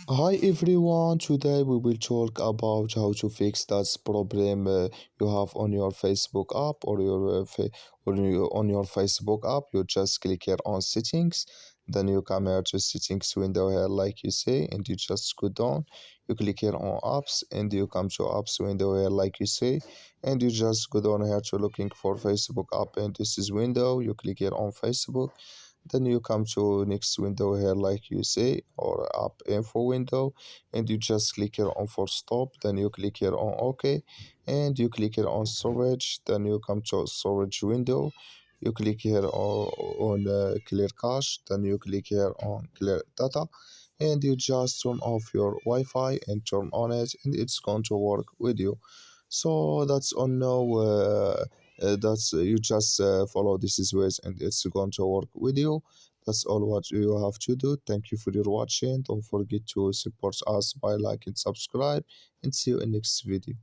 Hi everyone, today we will talk about how to fix that problem you have on your Facebook app or on your Facebook app. You just click here on settings, then you come here to settings window here like you say, and you just go down. You click here on apps and you come to apps window here like you say, and you just go down here to looking for Facebook app, and this is window. You click here on Facebook, then you come to next window here like you say, or app info window, and you just click here on for stop, then you click here on OK, and you click here on storage, then you come to storage window, you click here on clear cache, then you click here on clear data, and you just turn off your Wi-Fi and turn on it, and it's going to work with you. So that's all now. That's You just follow these ways, and it's going to work with you. That's all what you have to do. Thank you for your watching. Don't forget to support us by like and subscribe, and see you in next video.